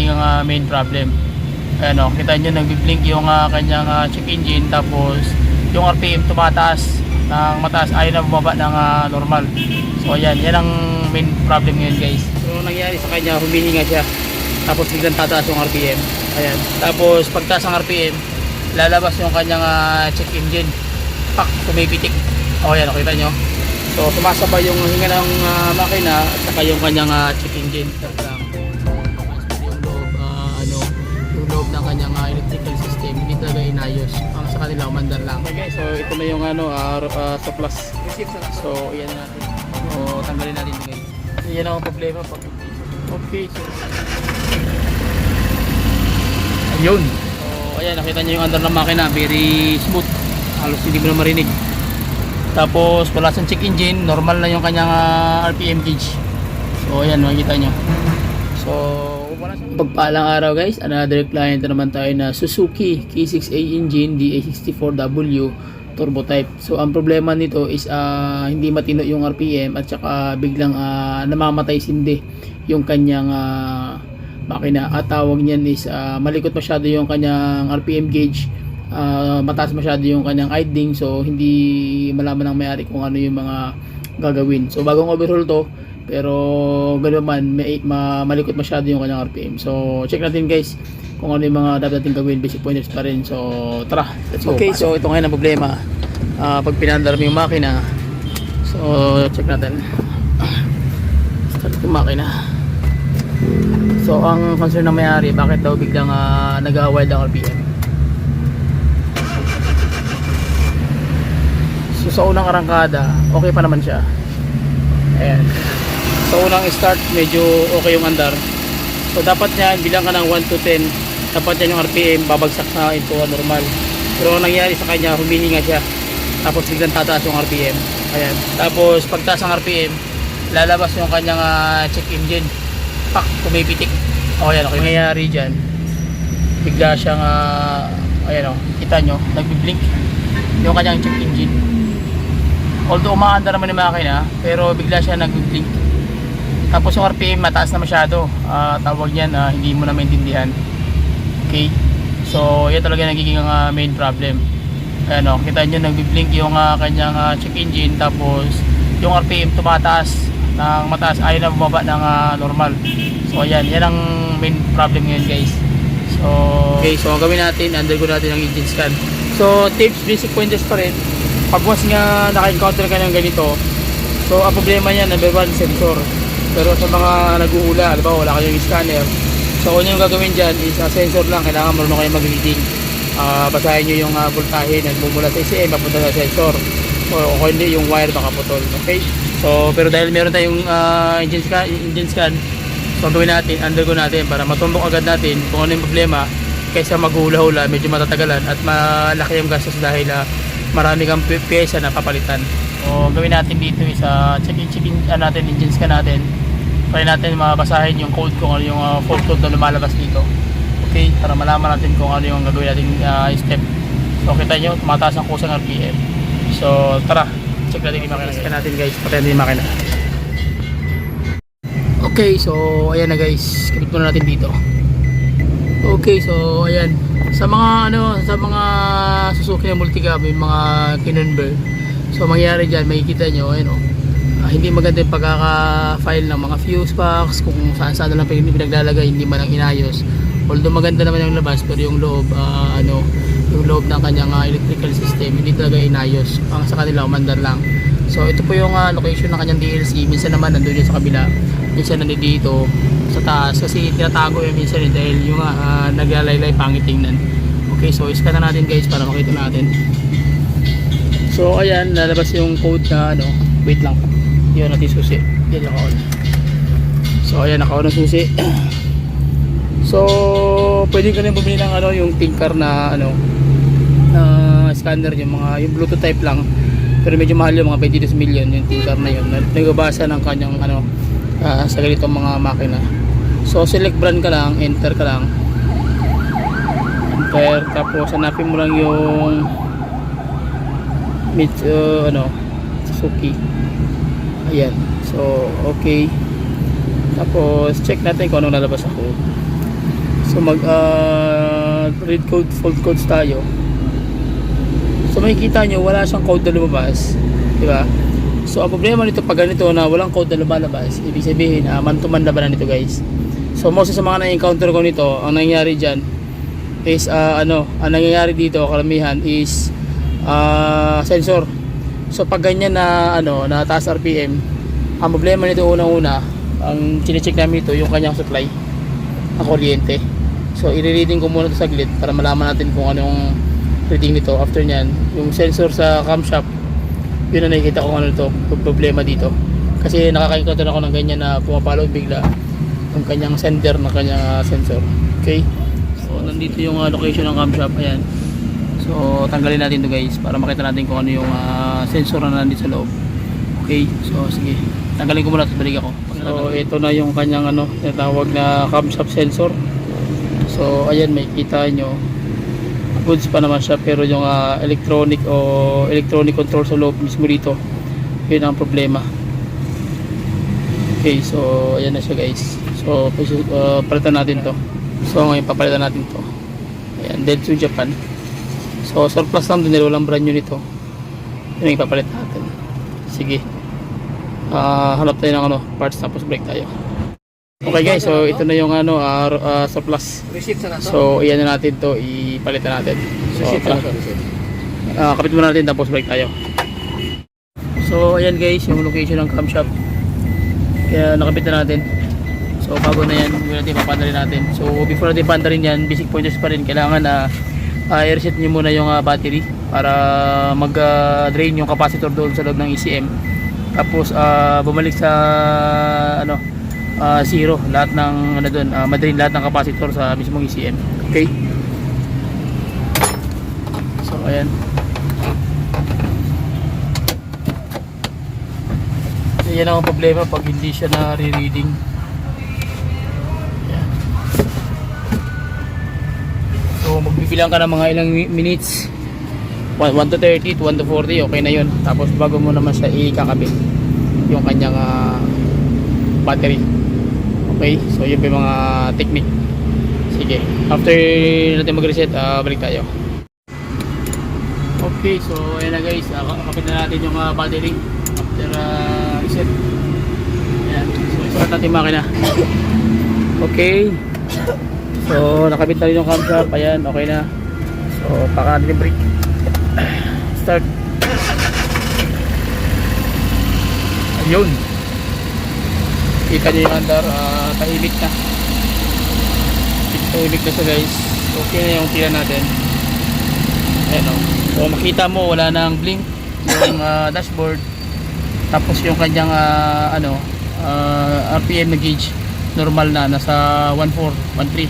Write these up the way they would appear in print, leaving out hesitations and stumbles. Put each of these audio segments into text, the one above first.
nagiging main problem. Ayan o, kita nyo nagbi-blink yung kanyang check engine, tapos yung RPM tumataas ng mataas, ayaw na bumaba ng normal. So ayan, yan ang main problem ngayon guys. So nangyari sa kanya, humihinga siya, tapos biglang tataas yung RPM. Ayan, tapos pagtaas ng RPM, lalabas yung kanyang check engine, pak, tumipitik. O ayan, kita nyo. So sumasabay yung hinga ng makina at saka yung kanyang check engine. Yung loob ng kanyang electrical system hindi talaga inayos. Ang sa kanila umandar lang. Okay, so ito na yung sa plus. So yan natin. So tanggalin natin guys. So yan ang problema pag okay. So ayun. So ayan, nakita niyo yung under ng makina, very smooth. Halos hindi mo na marinig. Tapos wala siyang check engine, normal na yung kanyang RPM gauge. So ayan, makikita nyo. So pagpalang araw guys, another client na naman tayo na Suzuki K6A engine DA64W turbo type. So ang problema nito is hindi matino yung RPM at saka biglang namamatay sindi yung kanyang makina. At tawag niyan is malikot masyado yung kanyang RPM gauge. Mataas masyado yung kanyang idling, so hindi malaman ng may-ari kung ano yung mga gagawin. So bagong overhaul to, pero ganoon man malikot masyado yung kanyang RPM. So check natin guys kung ano yung mga dapat natin gawin, basic pointers pa rin. So tara, let's go. Okay, so ito ngayon ang problema pag pinandar mo yung makina. So check natin, start yung makina. So ang concern ng may-ari, bakit daw biglang nag-wild ang RPM. So sa unang arangkada, okay pa naman siya. Ayan. Sa unang start, medyo okay yung andar. So dapat niya, bilang ka ng 1 to 10, dapat yan yung RPM, babagsak na into normal. Pero ang nangyari sa kanya, humihinga siya. Tapos biglang tataas yung RPM. Ayan. Tapos pagtaas ng RPM, lalabas yung kanyang check engine. Pak, tumipitik. O ayan, okay. Nangyayari dyan, bigla siyang, ayan o, kita nyo, nagbiblink yung kanyang check engine. Although umaandar naman yung makina, pero bigla siya nag-blink. Tapos yung RPM mataas na masyado. Tawag yan, hindi mo na maintindihan. Okay? So yan talaga nagiging main problem. Ayan o, kita nyo nag-blink yung kanyang check engine. Tapos yung RPM tumataas ng mataas, ayaw na bumaba ng normal. So ayan, yan ang main problem ngayon guys. So okay, so ang gawin natin, undergo natin ang engine scan. So tips, basic pointers pa rin. Pag once nga naka-encounter ka ng ganito, so ang problema niya, number 1, sensor. Pero sa mga nag-uula, alam ba, wala kayong scanner, so kung yung gagawin dyan is sensor lang, kailangan marunong kayo mag-reading. Basahin nyo yung voltahe na bumula sa ECM, papunta sa sensor, o kung hindi, yung wire baka putol. Okay? So pero dahil meron tayong engine scan, so gawin natin, undergo natin para matumbok agad natin kung ano yung problema, kaysa maghula-hula, medyo matatagalan at malaki yung gastos dahil marami kang pyesa na papalitan. So gawin natin dito is check natin, engine scan natin. Try natin mabasahin yung code kung ano yung fault code na lumalabas dito. Okay, para malaman natin kung ano yung gagawin natin step. So kita nyo, tumataas ang kusang RPM. So tara, check natin yung makina. Scan natin guys, pati natin yung makina. Okay, so ayan na guys, kapit muna natin dito. Okay, so ayan, sa mga Suzuki na multicab, yung mga kinonvert, so mangyayari dyan, makikita nyo, ayun o, hindi maganda yung pagkaka-file ng mga fuse box, kung saan na lang pinaglalagay, hindi man ang inayos. Although maganda naman yung labas, pero yung loob, yung loob ng kanyang electrical system, hindi talaga inayos. Ang sa kanila, umandar lang. So ito po yung location ng kanyang DLC. Minsan naman nandun yun sa kabila, minsan nandito dito sa taas, kasi tinatago yung minsan dahil yung naglalaylay, pangit tingnan. Okay, so scan na natin guys para makita natin. So ayan, lalabas yung code na wait lang, yun natin susi, yan naka-on. So ayan, naka-on ang susi. So pwede ka rin bumili ng yung Tinker na scanner, yung Bluetooth type lang, pero medyo mahal yung mga 22 million yung Tinker na yun. Nagbabasa ng kanyang sa ganitong mga makina. So select brand ka lang, enter ka lang, enter, tapos hanapin mo lang yung Suzuki. Ayan, so okay, tapos check natin kung anong lalabas sa code. So mag read code, fault codes tayo. So makikita nyo wala siyang code na lumabas, di ba? So ang problema nito pag ganito na walang code na lumalabas, ibig sabihin man to man labanan nito guys. So most sa mga na-encounter ko nito, ang nangyayari dyan is ang nangyayari dito karamihan is sensor. So pag ganyan na na taas RPM, ang problema nito unang-una, ang chine-check namin ito yung kanyang supply ng kuryente. So i-reading ko muna ito saglit para malaman natin kung anong reading nito. After nyan, yung sensor sa camshaft, yun na nakikita ko ano ito, problema dito. Kasi nakaka-encounter ako ng ganyan na pumapalo bigla yung kanyang sender ng kanyang sensor. Okay? So nandito yung location ng camshaft. Ayan. So tanggalin natin to guys para makita natin kung ano yung sensor na nandito sa loob. Okay? So sige. Tanggalin ko muna at balik ako. So ito na yung kanyang tinatawag na camshaft sensor. So ayan, may kita nyo. Goods pa naman siya pero yung electronic control sa loob mismo dito, yun ang problema. Okay, so ayan na siya guys. So palitan natin to. So ngayon papalitan natin to. Ayan, Dentsu Japan. So surplus lang din, walang brand new nito. Yun yung ipapalit natin. Sige, hanap tayo ng parts tapos break tayo. Okay guys, so ito na yung surplus. So iyan na natin to, ipalitan natin. So kapit muna natin tapos break tayo. So ayan guys, yung location ng camshaft. Kaya nakapit na natin. So bago na yan, huwag natin papandarin natin. So before natin pandarin yan, basic pointers pa rin. Kailangan i-reset nyo muna yung battery para mag-drain yung capacitor doon sa loob ng ECM. Tapos bumalik sa zero lahat ng doon, ma-drain lahat ng capacitor sa mismong ECM. Okay? So ayan. So, yan ang problema pag hindi siya na-reading. Ayan. So magbibilang ka ng mga ilang minutes, 1 to 30 to 1 to 40, okay na yun. Tapos bago mo naman siya ikakabit yung kanyang battery. Okay, so yun pa yung mga technique. Sige, after natin mag-reset, balik tayo. Okay, so ayan na guys, kapit na natin yung battery after reset. Ayan, so start natin makina. Okay, so nakabit na rin yung camshaft. Ayan, okay na. So paka natin yung brake. Start. Ayun, kita nyo yung andar, tahimik na. Tahimik na siya guys. Okay na yung tira natin. Ayan o. So makita mo wala nang blink yung dashboard. Tapos yung kanyang RPM na gauge normal na, nasa 14, 13.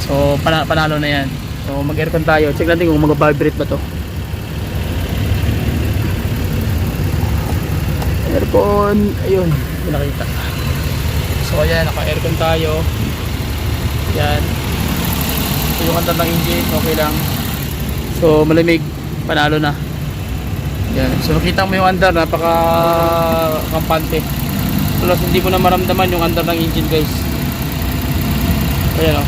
So panalo na yan. So mag aircon tayo. Check natin kung mag-vibrate ba to. Aircon, ayun, nakita. So ayan, naka-aircon tayo. Yan. So yung kanta ng engine, okay lang. So malamig, panalo na. Yan. So makita mo yung andar, napaka-kampante. Plus hindi mo na maramdaman yung andar ng engine guys. Ayan o.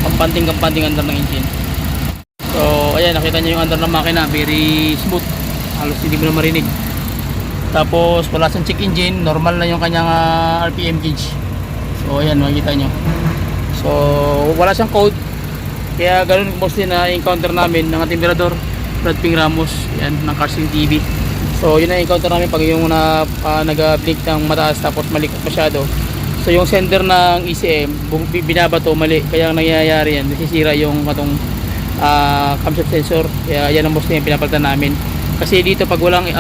Kampanting andar ng engine. So ayan, nakita nyo yung andar ng makina, very smooth. Halos hindi mo na marinig. Tapos wala siyang check engine, normal na yung kanyang RPM gauge. So ayan, makikita nyo. So wala siyang code. Kaya ganun mostly na encounter namin ng ating tirador, Brad Ping Ramos, yan, ng Carsing TV. So yun na encounter namin pag yung nag-blink ng mataas tapos malikot masyado. So yung sender ng ECM binabato mali, kaya ang nangyayari yan, nasisira yung katong camshaft sensor. Kaya yan ang mostly yung pinapalitan namin. Kasi dito pag walang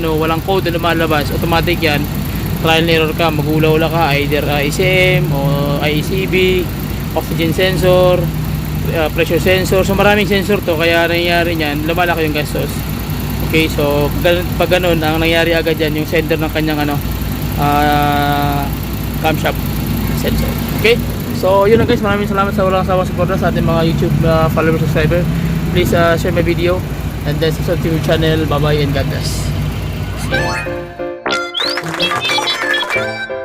walang code na lumalabas, automatic yan, trial and error ka, maghula-hula ka, either ECM o IECB, oxygen sensor, pressure sensor. So maraming sensor to, kaya nangyayari niyan, lumalaki yung gastos. Okay, so pag ganun, ang nangyayari agad yan, yung sender ng kanyang camshaft sensor. Okay, so yun lang guys, maraming salamat sa walang sawang suporta sa ating mga YouTube followers, subscriber. Please share my video and then subscribe to your channel. Bye bye and God bless. See you.